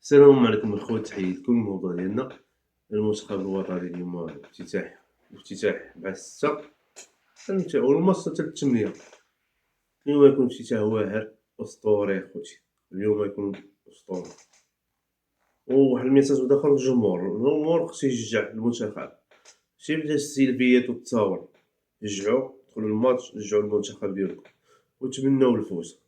السلام عليكم الخوت، تحياتكم. الموضوع ديالنا المنتخب الوطني اليوم افتتاح مع 6 والماتش حتى ل8. اليوم يكون افتتاح واعر أسطوري اخوتي. اليوم يكون أسطوري، وواحد الميساج داخل الجمهور خصو يشجع المنتخب، ماشي بلا السلبيات والتصاور. دخلوا الماتش، شجعوا المنتخب ديالكم وتمناو الفوز،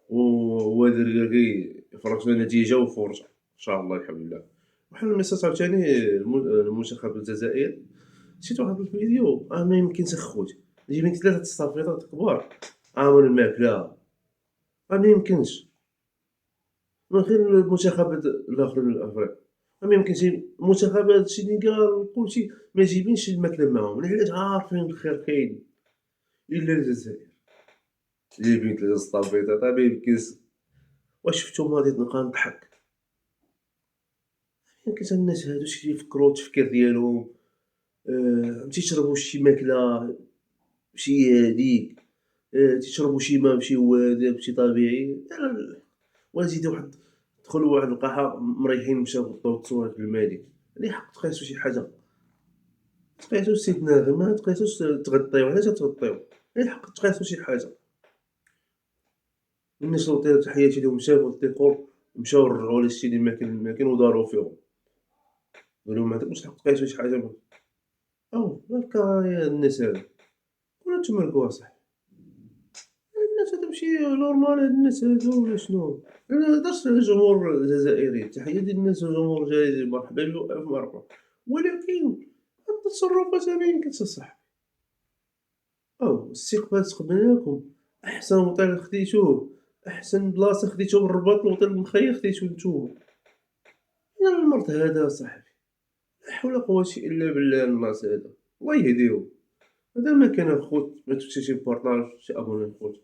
وهذا اللي يفرجنا نتيجة وفرجة إن شاء الله بحول الله. واحد الميساج عاوتاني المنتخب الجزائر، شفت واحد الفيديو ما يمكنش اخوت جايبين 3 الصافيطات كبار عامل الماكلة، ما يمكنش. من غير المنتخبات الآخر الأفريقي ما يمكنش. منتخبات السنغال كلشي ما جايبينش الماكلة معاهم، حيت عارفين الخير كاين. إلا الجزائر جايبين 3 الصافيطات ما يمكنش. واش شفتو غادي نبقى نضحك؟ يمكن الناس هادو شي يفكروا التفكير ديالهم، تيشربوا شي ماكلة ماشي هاديك، تيشربوا شي ما ماشي هو هذاك ماشي طبيعي. ولا زيد واحد دخلوا واحد القاعة مريحين مشاو غطاو التصوير في الماء، اللي حق تقيسوا شي حاجة. تقيسوا السيد ناغم، ما تقيسوش تغطيو. علاش تغطيو؟ اللي حق تقيسوا شي حاجة. الناس تحياتي ليهم شافوا الديكور مشاو رجعوا للسيد الماكن وداروا فيهم، قالوا ما عندكمش الحق تقيسوا شي حاجة. هاكا يا الناس هادو ولا تمرقوا اصاحبي. الناس هادو ماشي نورمال، هاد الناس هادو ولا شنو؟ أنا مهضرش على الجمهور الجزائري، التحية ديال الناس الجمهور الجزائري مرحبا بكم ألف مرحبا، ولكن هاد التصرفات ما يمكنش أصاحبي. الاستقبال تقبلناكم، أحسن أوتيل خديتوه، أحسن بلاصة خديتوها من الرباط، الأوتيل المخيّر خديتوه نتوما. أين المرض هذا أصاحبي؟ لا حول ولا قوة إلا بالله. الناس هادا الله يهديهم. هذا ما كان الخوت، ما تنساش تبارطاج، تابوني الخوت.